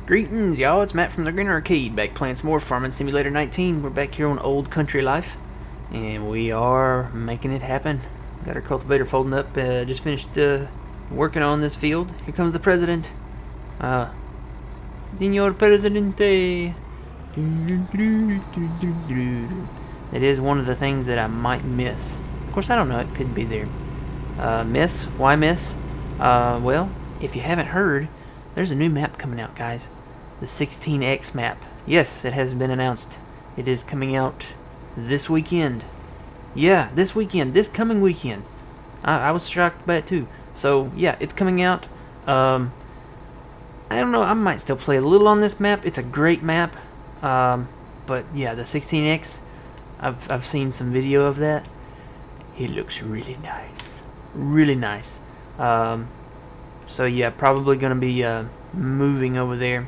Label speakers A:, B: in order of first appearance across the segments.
A: Greetings, y'all. It's Matt from the Green Arcade, back playing some more Farming Simulator 19. We're back here on Old Country Life, and we are making it happen. Got our cultivator folding up. Just finished working on this field. Here comes the president. Senor Presidente. That is one of the things that I might miss. Of course, I don't know. It could be there. Miss? Why miss? Well, if you haven't heard, there's a new map coming out, guys. The 16X map. Yes, it has been announced. It is coming out this weekend. Yeah, this weekend. This coming weekend. I was shocked by it too. So, yeah, it's coming out. I don't know. I might still play a little on this map. It's a great map. But, yeah, the 16X, I've seen some video of that. It looks really nice. Really nice. So, yeah, probably going to be moving over there.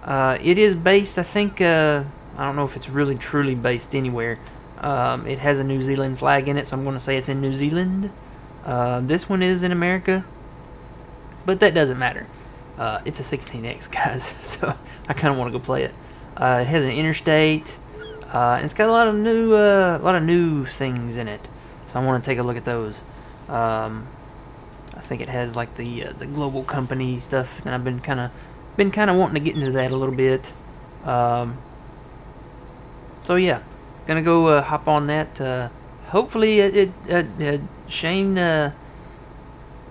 A: It is based, I think, I don't know if it's really truly based anywhere. It has a New Zealand flag in it, so I'm going to say it's in New Zealand. This one is in America, but that doesn't matter. It's a 16X, guys, so I kind of want to go play it. It has an interstate, and it's got a lot of new things in it, so I want to take a look at those. I think it has like the global company stuff, and I've been kind of wanting to get into that a little bit. So yeah, gonna go hop on that. Hopefully, Shane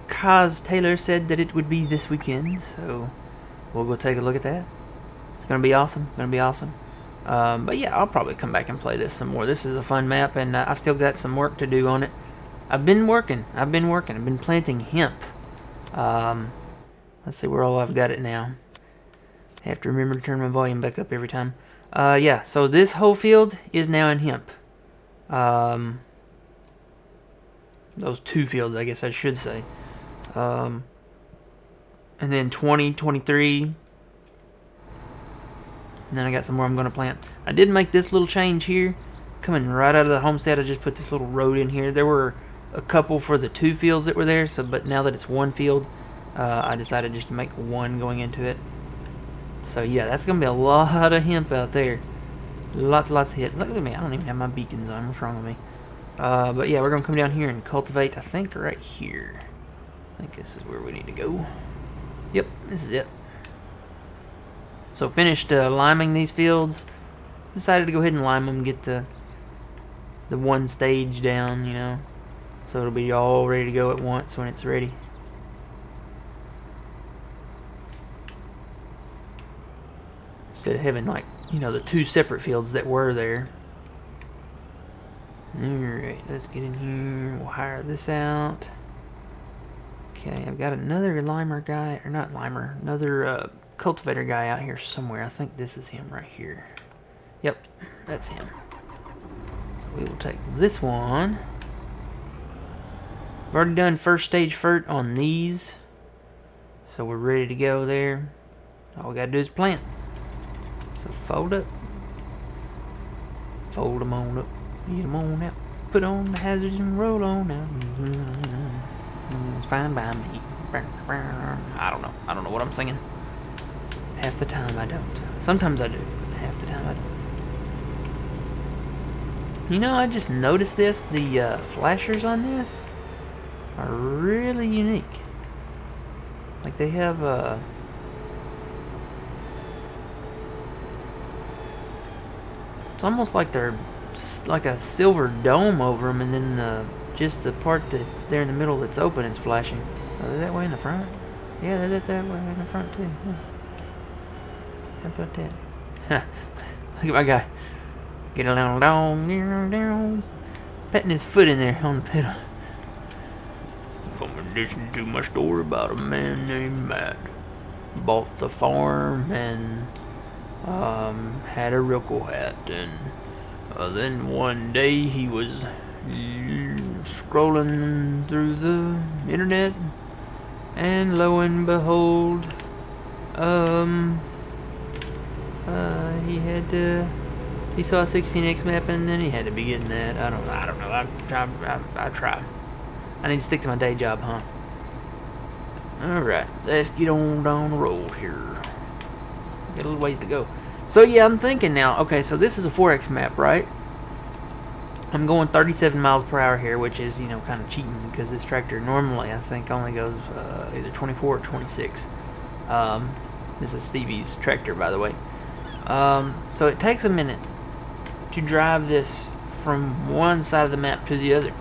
A: Kaz Taylor said that it would be this weekend, so we'll go take a look at that. It's gonna be awesome. But yeah, I'll probably come back and play this some more. This is a fun map, and I've still got some work to do on it. I've been working. I've been planting hemp. Let's see where all I've got it now. I have to remember to turn my volume back up every time. Yeah, so this whole field is now in hemp. Those two fields, I guess I should say. And then 20, 23. And then I got some more I'm going to plant. I did make this little change here. Coming right out of the homestead, I just put this little road in here. There were a couple for the two fields that were there, but now that it's one field, I decided just to make one going into it. So yeah, that's gonna be a lot of hemp out there. Lots of hemp. Look at me, I don't even have my beacons on. What's wrong with me? But yeah, we're gonna come down here and cultivate. I think right here. I think this is where we need to go. Yep, this is it. So finished liming these fields. Decided to go ahead and lime them, get the one stage down, you know. So it'll be all ready to go at once when it's ready. Instead of having, like, you know, the two separate fields that were there. Alright, let's get in here. We'll hire this out. Okay, I've got another limer guy, or not limer, another cultivator guy out here somewhere. I think this is him right here. Yep, that's him. So we will take this one. I've already done first stage fert on these, so we're ready to go there. All we gotta do is plant. So fold up, fold them on up, get them on out, put on the hazards and roll on out. It's fine by me. I don't know what I'm singing. Half the time I don't. Sometimes I do, but half the time I don't. You know, I just noticed this. The flashers on this are really unique. Like they have it's almost like they're like a silver dome over them, and then just the part that they're in the middle that's open is flashing. Are they that way in the front? Yeah, they're that way in the front too. How about that? Look at my guy. Get a little down, petting his foot in there on the pedal. Come and listen to my story about a man named Matt. Bought the farm and had a Rickle hat, and then one day he was scrolling through the internet, and lo and behold, he saw a 16X map, and then he had to be getting that. I don't know. I try. I need to stick to my day job, huh? Alright, let's get on down the road here. Got a little ways to go. So yeah, I'm thinking now, okay, so this is a 4X map, right? I'm going 37 miles per hour here, which is, kind of cheating because this tractor normally, I think, only goes either 24 or 26. This is Stevie's tractor, by the way. So it takes a minute to drive this from one side of the map to the other.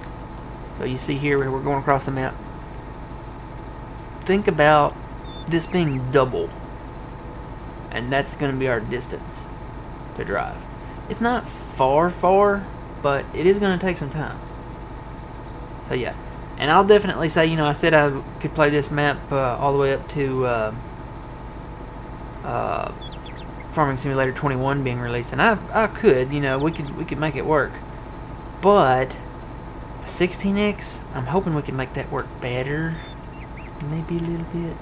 A: So you see here, we're going across the map. Think about this being double, and that's going to be our distance to drive. It's not far, but it is going to take some time. So yeah, and I'll definitely say, I said I could play this map all the way up to Farming Simulator 21 being released, and I could, we could make it work. But a 16X, I'm hoping we can make that work better, maybe a little bit.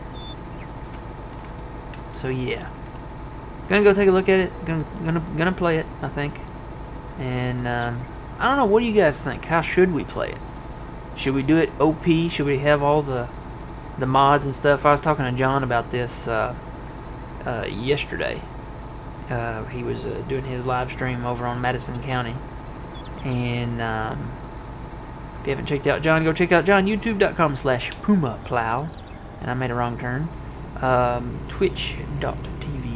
A: So yeah, gonna go take a look at it. Gonna play it, I think. And I don't know. What do you guys think? How should we play it? Should we do it OP? Should we have all the mods and stuff? I was talking to John about this yesterday. He was doing his live stream over on Madison County, and if you haven't checked out John, go check out John. YouTube.com/PumaPlow. And I made a wrong turn. Twitch.tv.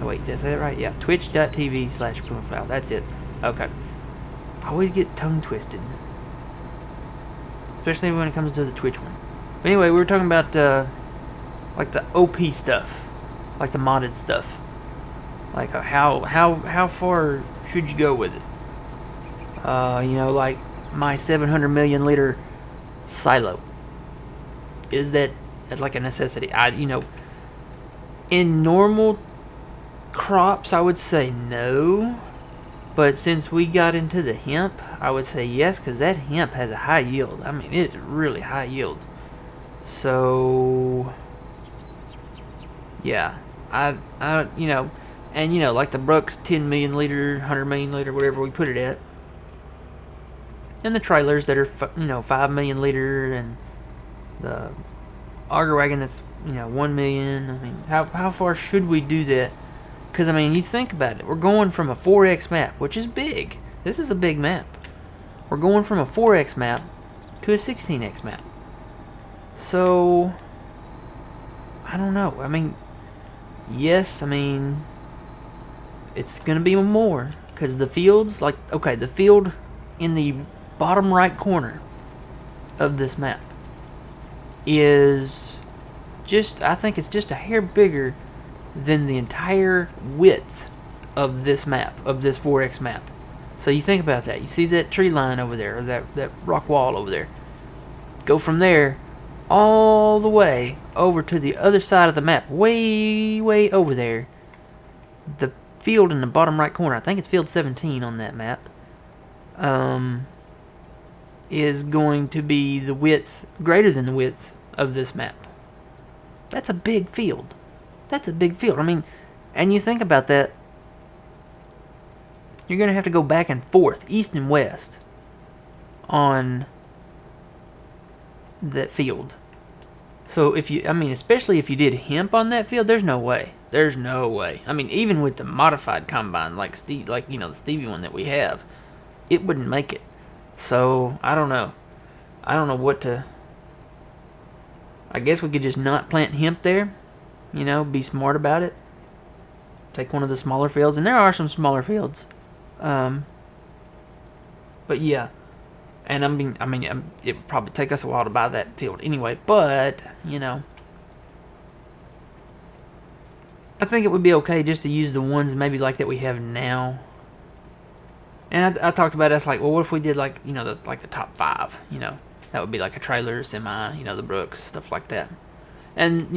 A: Oh wait, did I say that right? Yeah, Twitch.tv/PumaPlow. That's it. Okay. I always get tongue twisted, especially when it comes to the Twitch one. But anyway, we were talking about like the OP stuff, like the modded stuff. Like how far should you go with it? Like my 700 million liter silo. Is that like a necessity? In normal crops, I would say no. But since we got into the hemp, I would say yes, because that hemp has a high yield. I mean, it's really high yield. So, yeah, and like the Brooks 10 million liter, 100 million liter, whatever we put it at, and the trailers that are 5 million liter, and the auger wagon that's 1 million. I mean, how far should we do that? Because, I mean, you think about it. We're going from a 4X map, which is big. This is a big map. We're going from a 4X map to a 16X map. So, I don't know. I mean, yes, it's going to be more. Because the fields, the field in the bottom right corner of this map is I think it's just a hair bigger than the entire width of this map, of this 4X map. So you think about that. You see that tree line over there, or that rock wall over there. Go from there all the way over to the other side of the map, way over there. The field in the bottom right corner, I think it's field 17 on that map, is going to be the width, greater than the width of this map. That's a big field. That's a big field. I mean, and you think about that, you're going to have to go back and forth, east and west, on that field. So especially if you did hemp on that field, there's no way. There's no way. I mean, even with the modified combine, the Stevie one that we have, it wouldn't make it. So, I don't know. I don't know what to... I guess we could just not plant hemp there. Be smart about it. Take one of the smaller fields, and there are some smaller fields. But yeah, and it would probably take us a while to buy that field anyway. But I think it would be okay just to use the ones maybe like that we have now. And I talked about us like, well, what if we did the top 5? That would be like a trailer, semi, the Brooks, stuff like that. And,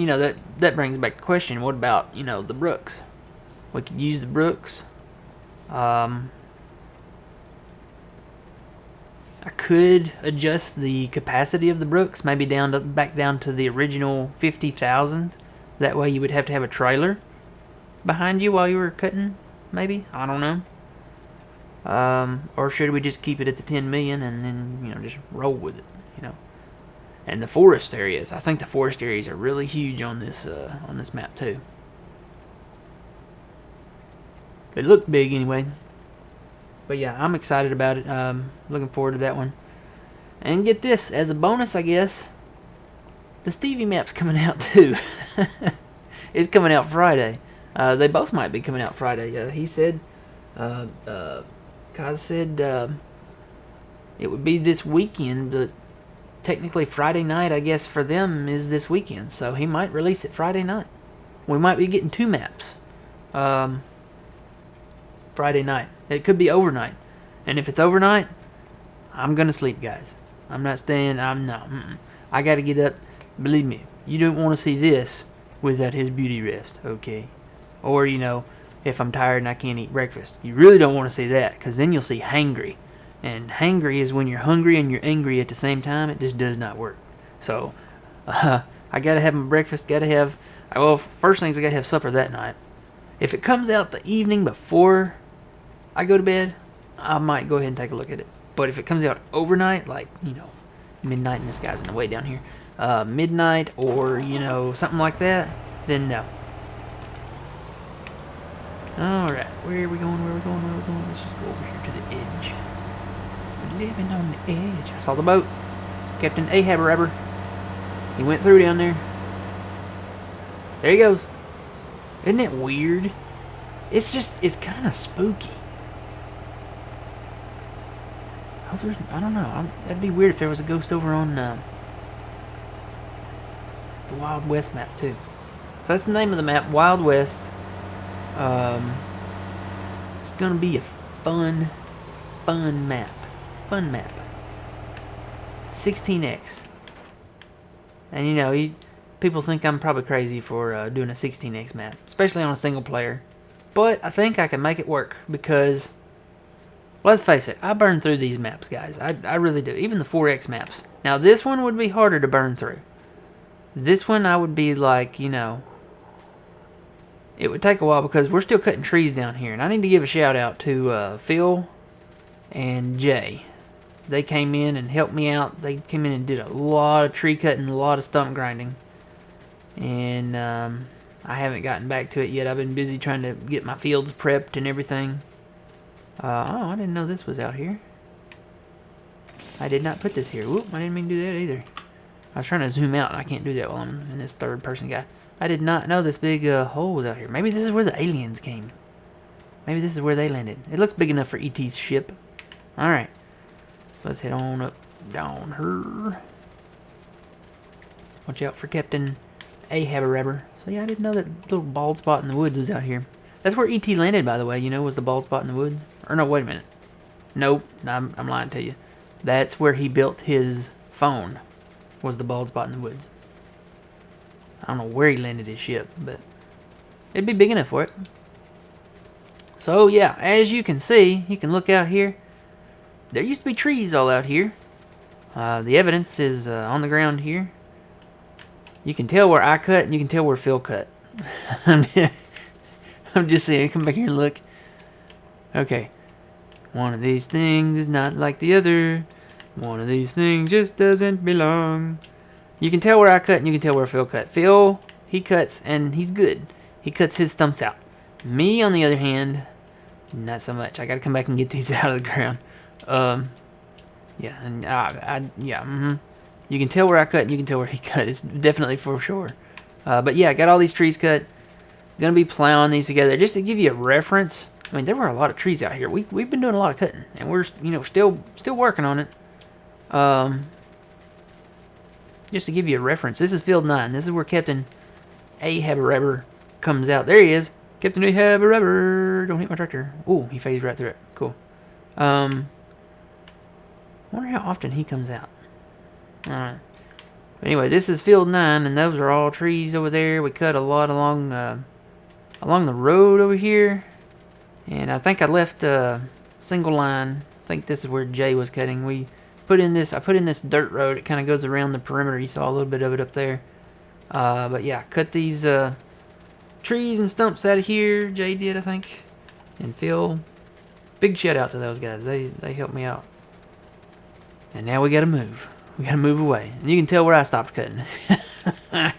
A: that brings back the question, what about, the Brooks? We could use the Brooks. I could adjust the capacity of the Brooks, maybe back down to the original 50,000. That way you would have to have a trailer behind you while you were cutting, maybe? I don't know. Or should we just keep it at the 10 million and then, just roll with it, And the forest areas, I think the forest areas are really huge on this map too. They look big anyway. But yeah, I'm excited about it. Looking forward to that one. And get this, as a bonus, I guess, the Stevie map's coming out too. It's coming out Friday. They both might be coming out Friday. He said, Kaz said it would be this weekend, but technically Friday night, I guess, for them is this weekend. So he might release it Friday night. We might be getting 2 maps. Friday night. It could be overnight. And if it's overnight, I'm going to sleep, guys. I'm not staying. I got to get up. Believe me, you don't want to see this without his beauty rest, okay? Or, if I'm tired and I can't eat breakfast. You really don't want to see that, because then you'll see hangry. And hangry is when you're hungry and you're angry at the same time. It just does not work. So, I got to have my breakfast. First things I got to have supper that night. If it comes out the evening before I go to bed, I might go ahead and take a look at it. But if it comes out overnight, like, midnight, and this guy's in the way down here, midnight or, something like that, then no. Alright, where are we going? Let's just go over here to the edge. We're living on the edge. I saw the boat. Captain Ahab Rubber. He went through down there. There he goes. Isn't it weird? It's kind of spooky. I don't know. That'd be weird if there was a ghost over on the Wild West map too. So that's the name of the map, Wild West. It's gonna be a fun map. 16x. And people think I'm probably crazy for doing a 16x map, especially on a single player. But I think I can make it work because, let's face it, I burn through these maps, guys. I really do. Even the 4x maps. Now, this one would be harder to burn through. This one, I would be like, it would take a while because we're still cutting trees down here. And I need to give a shout out to Phil and Jay. They came in and helped me out. They came in and did a lot of tree cutting, a lot of stump grinding. And I haven't gotten back to it yet. I've been busy trying to get my fields prepped and everything. I didn't know this was out here. I did not put this here. Whoop, I didn't mean to do that either. I was trying to zoom out and I can't do that while I'm in this third person guy. I did not know this big hole was out here. Maybe this is where the aliens came. Maybe this is where they landed. It looks big enough for E.T.'s ship. Alright. So let's head on up down here. Watch out for Captain Ahab Rubber. So yeah, I didn't know that little bald spot in the woods was out here. That's where E.T. landed, by the way, was the bald spot in the woods. Or no, wait a minute. Nope, I'm lying to you. That's where he built his phone, was the bald spot in the woods. I don't know where he landed his ship, but it'd be big enough for it. So yeah, as you can see, you can look out here. There used to be trees all out here. The evidence is on the ground here. You can tell where I cut and you can tell where Phil cut. I'm just saying, come back here and look. Okay. One of these things is not like the other. One of these things just doesn't belong. You can tell where I cut and you can tell where Phil cut. Phil, he cuts and he's good. He cuts his stumps out. Me, on the other hand, not so much. I gotta come back and get these out of the ground. Yeah, and you can tell where I cut and you can tell where he cut. It's definitely for sure. But yeah, I got all these trees cut. Gonna be plowing these together just to give you a reference. I mean, there were a lot of trees out here. We've been doing a lot of cutting, and we're still working on it. Just to give you a reference, this is Field 9. This is where Captain Ahab Rubber comes out. There he is, Captain Ahab Rubber. Don't hit my tractor. Ooh, he phased right through it. Cool. Wonder how often he comes out. Alright. Anyway, this is Field 9, and those are all trees over there. We cut a lot along the road over here. And I think I left a single line. I think this is where Jay was cutting. I put in this dirt road. It kind of goes around the perimeter. You saw a little bit of it up there. But yeah, cut these trees and stumps out of here. Jay did, I think. And Phil. Big shout out to those guys. They helped me out. And now we gotta move. We gotta move away. And you can tell where I stopped cutting. This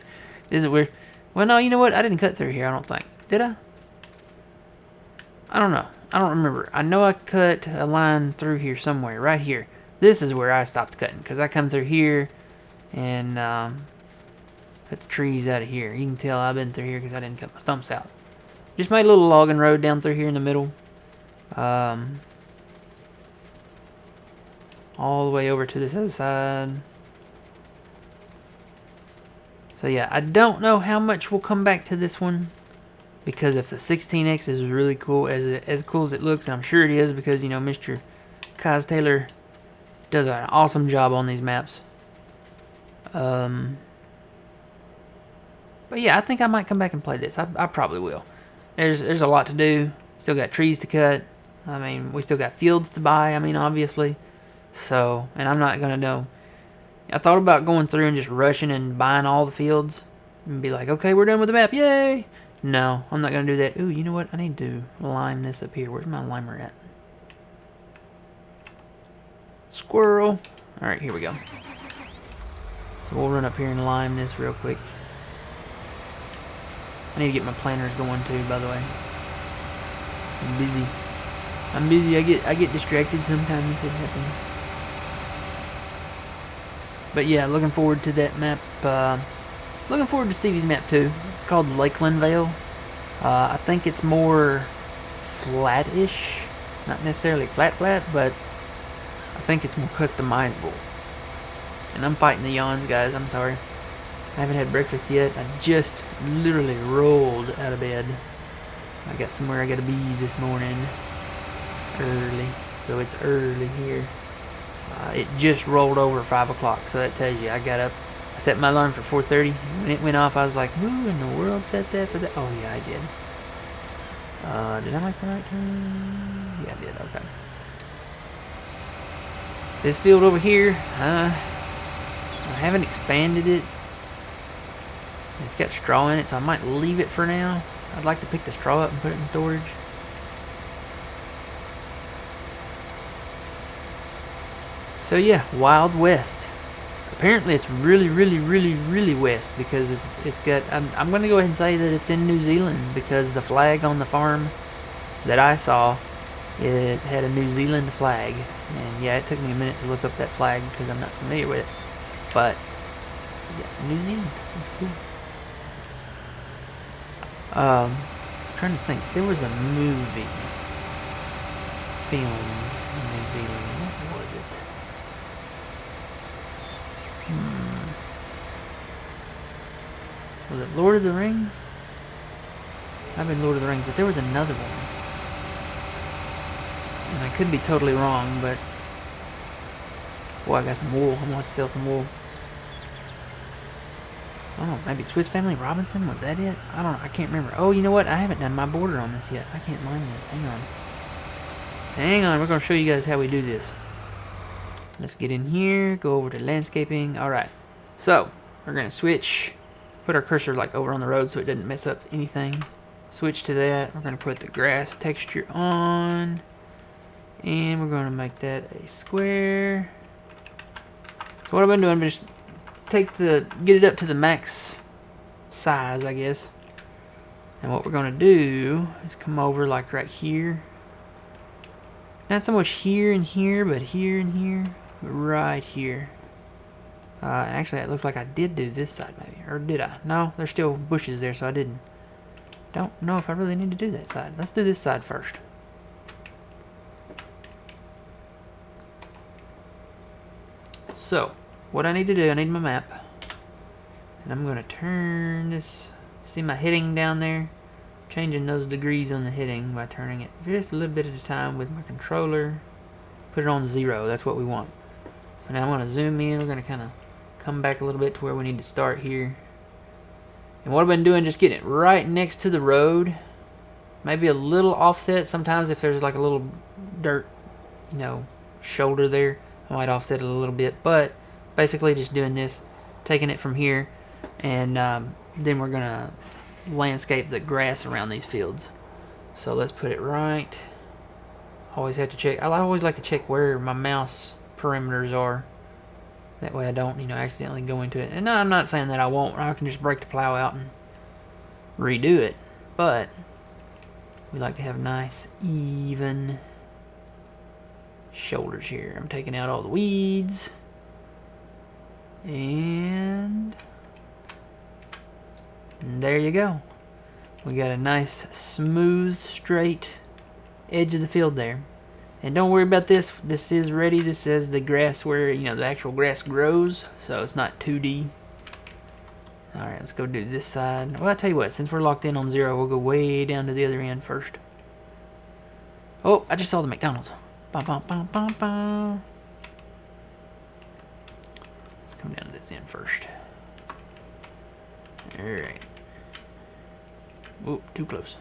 A: is weird. Well, no, you know what? I didn't cut through here, I don't think. Did I? I don't know. I don't remember. I know I cut a line through here somewhere, right here. This is where I stopped cutting, because I come through here and cut the trees out of here. You can tell I've been through here because I didn't cut my stumps out. Just made a little logging road down through here in the middle. All the way over to this other side. So yeah, I don't know how much will come back to this one, because if the 16X is really cool, as cool as it looks, and I'm sure it is, because, you know, Mr. Kaz Taylor does an awesome job on these maps. But yeah, I think I might come back and play this. I probably will. There's a lot to do. Still got trees to cut. I mean, we still got fields to buy. I mean, obviously. So, and I'm not gonna know. I thought about going through and just rushing and buying all the fields and be like, okay, we're done with the map, yay! No, I'm not gonna do that. Ooh, you know what? I need to lime this up here. Where's my limer at? Squirrel. All right, here we go. So we'll run up here and lime this real quick. I need to get my planters going too, by the way. I'm busy. I get distracted sometimes. It happens. But yeah, looking forward to that map. Looking forward to Stevie's map too. It's called Lakeland Vale. I think it's more flat-ish. Not necessarily flat, but I think it's more customizable. And I'm fighting the yawns, guys. I'm sorry. I haven't had breakfast yet. I just literally rolled out of bed. I got somewhere I gotta be this morning. Early. So it's early here. It just rolled over 5 o'clock, so that tells you I got up. I set my alarm for 4:30. When it went off, I was like, who in the world set that for that? Oh, yeah, I did. Did I make the right turn? Yeah, I did. Okay. This field over here, I haven't expanded it. It's got straw in it, so I might leave it for now. I'd like to pick the straw up and put it in storage. So yeah, Wild West. Apparently it's really, really, really, really west, because it's got... I'm going to go ahead and say that it's in New Zealand, because the flag on the farm that I saw, it had a New Zealand flag. And yeah, it took me a minute to look up that flag because I'm not familiar with it. But yeah, New Zealand is cool. Trying to think. There was a movie filmed in New Zealand. What was it? Was it Lord of the Rings? I've been Lord of the Rings, but there was another one. And I could be totally wrong, but... Boy, I got some wool. I'm going to have to sell some wool. I don't know, maybe Swiss Family Robinson? Was that it? I don't know. I can't remember. Oh, you know what? I haven't done my border on this yet. I can't line this. Hang on. Hang on. We're going to show you guys how we do this. Let's get in here. Go over to landscaping. Alright. So, we're going to switch. Put our cursor like over on the road so it doesn't mess up anything. Switch to that. We're going to put the grass texture on. And we're going to make that a square. So what I've been doing is just get it up to the max size, I guess. And what we're going to do is come over like right here. Not so much here and here, but here and here. Right here. Actually, it looks like I did do this side maybe. Or did I? No, there's still bushes there, so I didn't. Don't know if I really need to do that side. Let's do this side first. So, what I need to do, I need my map. And I'm going to turn this. See my heading down there? Changing those degrees on the heading by turning it just a little bit at a time with my controller. Put it on 0. That's what we want. So now I'm going to zoom in. We're going to kind of come back a little bit to where we need to start here. And what I've been doing, just getting it right next to the road. Maybe a little offset. Sometimes if there's like a little dirt, you know, shoulder there, I might offset it a little bit. But basically just doing this, taking it from here, and then we're going to landscape the grass around these fields. So let's put it right. Always have to check. I always like to check where my mouse perimeters are. That way I don't, you know, accidentally go into it. And no, I'm not saying that I won't. I can just break the plow out and redo it. But We like to have nice, even shoulders here. I'm taking out all the weeds. And there you go. We got a nice, smooth, straight edge of the field there. And don't worry about this. This is ready. This says the grass where, you know, the actual grass grows. So it's not 2D. Alright, let's go do this side. Well, I'll tell you what. Since we're locked in on 0, we'll go way down to the other end first. Oh, I just saw the McDonald's. Bum, bum, bum, bum, bum. Let's come down to this end first. Alright. Oop, too close.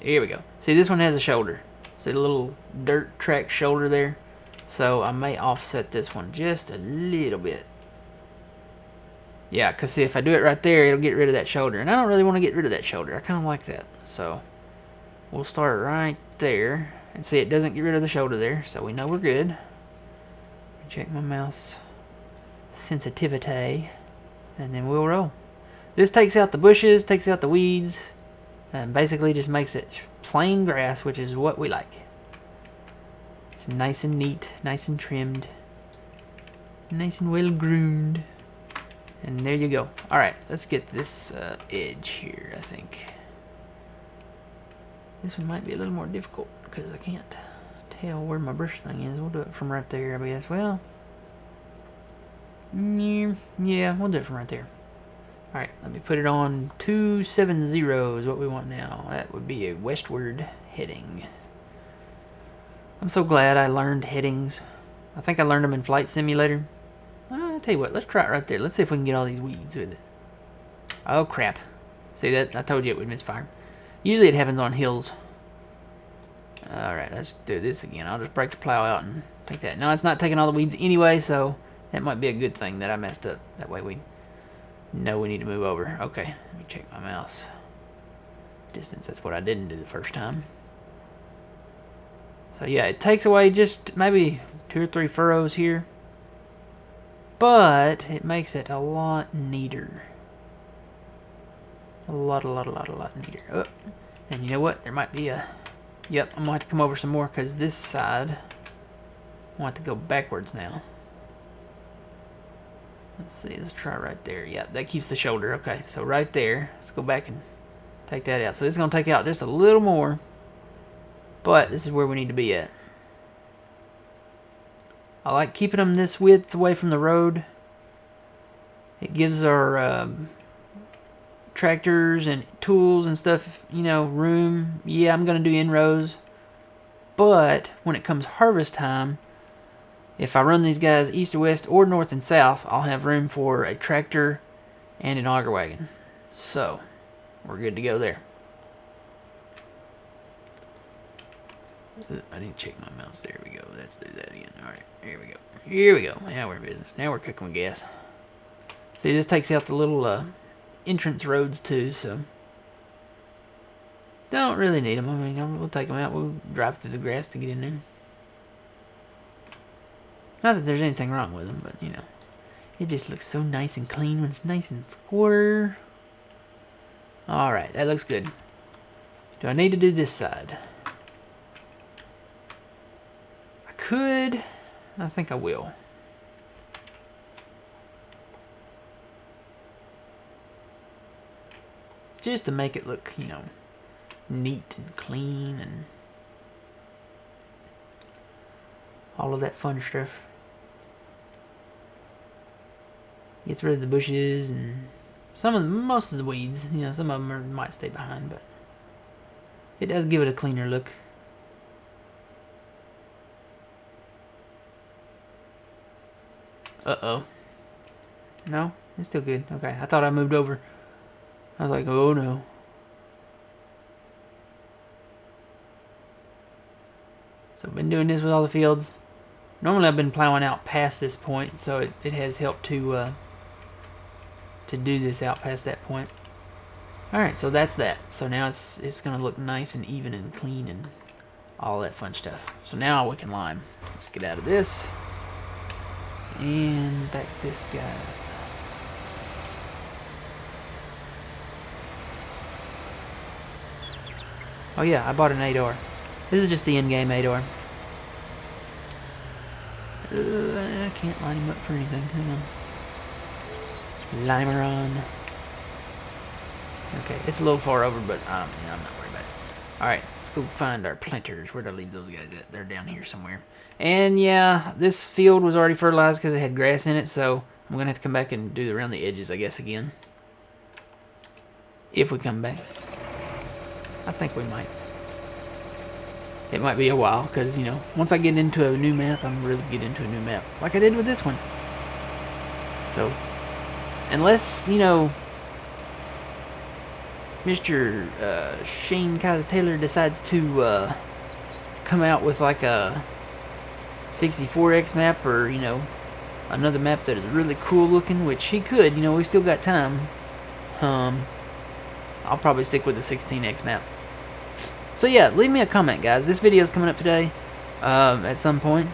A: Here we go. See, this one has a shoulder. See the little dirt track shoulder there? So I may offset this one just a little bit. Yeah, because see, if I do it right there, it'll get rid of that shoulder. And I don't really want to get rid of that shoulder. I kind of like that. So we'll start right there. And see, it doesn't get rid of the shoulder there. So we know we're good. Check my mouse sensitivity. And then we'll roll. This takes out the bushes, takes out the weeds. And basically just makes it plain grass, which is what we like. It's nice and neat, nice and trimmed, nice and well groomed. And there you go. Alright, let's get this edge here, I think. This one might be a little more difficult because I can't tell where my brush thing is. We'll do it from right there, I guess. Well, yeah, we'll do it from right there. Alright, let me put it on 270 is what we want now. That would be a westward heading. I'm so glad I learned headings. I think I learned them in Flight Simulator. I'll tell you what, let's try it right there. Let's see if we can get all these weeds with it. Oh, crap. See that? I told you it would misfire. Usually it happens on hills. Alright, let's do this again. I'll just break the plow out and take that. No, it's not taking all the weeds anyway, so that might be a good thing that I messed up. That way we know we need to move over. Okay, let me check my mouse distance. That's what I didn't do the first time. So yeah, it takes away just maybe 2 or 3 furrows here. But it makes it a lot neater. A lot neater. Oh, and you know what? There might be a... Yep, I'm going to have to come over some more because this side I want to go backwards now. Let's see, let's try right there. Yeah, that keeps the shoulder. Okay, so right there. Let's go back and take that out. So this is going to take out just a little more. But this is where we need to be at. I like keeping them this width away from the road. It gives our tractors and tools and stuff, you know, room. Yeah, I'm going to do in rows. But when it comes harvest time, if I run these guys east or west or north and south, I'll have room for a tractor and an auger wagon. So, we're good to go there. I didn't check my mouse. There we go. Let's do that again. Alright, here we go. Here we go. Now we're in business. Now we're cooking with gas. See, this takes out the little entrance roads too, so don't really need them. I mean, we'll take them out. We'll drive through the grass to get in there. Not that there's anything wrong with them, but, you know, it just looks so nice and clean when it's nice and square. Alright, that looks good. Do I need to do this side? I could. I think I will. Just to make it look, you know, neat and clean and all of that fun stuff. Gets rid of the bushes and most of the weeds. You know, some of them might stay behind, but it does give it a cleaner look. Uh-oh. No? It's still good. Okay, I thought I moved over. I was like, oh no. So I've been doing this with all the fields. Normally I've been plowing out past this point, so it has helped to do this out past that point. Alright, so that's that. So now it's going to look nice and even and clean and all that fun stuff. So now we can lime. Let's get out of this. And back this guy. Oh yeah, I bought an Ador. This is just the in-game Ador. I can't line him up for anything. Hang on. Limeron. Okay, it's a little far over, but I'm not worried about it. Alright, let's go find our planters. Where'd I leave those guys at? They're down here somewhere. And yeah, this field was already fertilized because it had grass in it, so I'm going to have to come back and do around the edges, I guess, again. If we come back. I think we might. It might be a while, because, you know, once I get into a new map, I'm really get into a new map. Like I did with this one. So, unless, you know, Mr. Shane Kaiser Taylor decides to come out with like a 64X map, or, you know, another map that is really cool looking, which he could, you know, we still got time. I'll probably stick with the 16X map. So yeah, leave me a comment, guys. This video is coming up today at some point,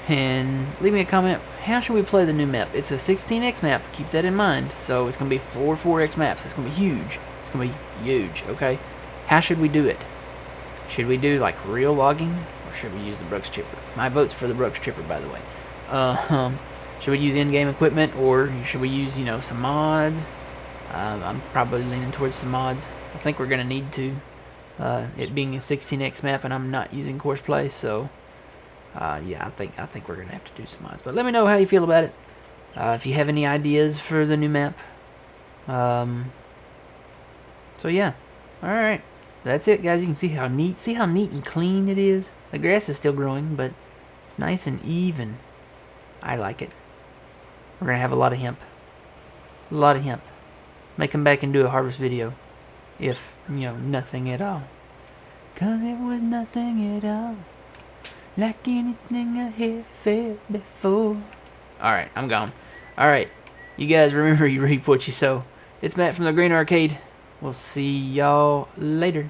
A: and leave me a comment. How should we play the new map? It's a 16X map. Keep that in mind. So it's going to be 4 4X maps. It's going to be huge. It's going to be huge, okay? How should we do it? Should we do, like, real logging, or should we use the Brooks Chipper? My vote's for the Brooks Chipper, by the way. Should we use in-game equipment, or should we use, you know, some mods? I'm probably leaning towards some mods. I think we're going to need to. It being a 16X map, and I'm not using course play, so yeah, I think we're gonna have to do some mods. But let me know how you feel about it. If you have any ideas for the new map. So yeah, all right, that's it, guys. You can see how neat and clean it is. The grass is still growing, but it's nice and even. I like it. We're gonna have a lot of hemp. A lot of hemp. May come back and do a harvest video. If, you know, nothing at all. 'Cause it was nothing at all. Like anything I had felt before. Alright, I'm gone. Alright, you guys remember you reap what you sow. It's Matt from the Green Arcade. We'll see y'all later.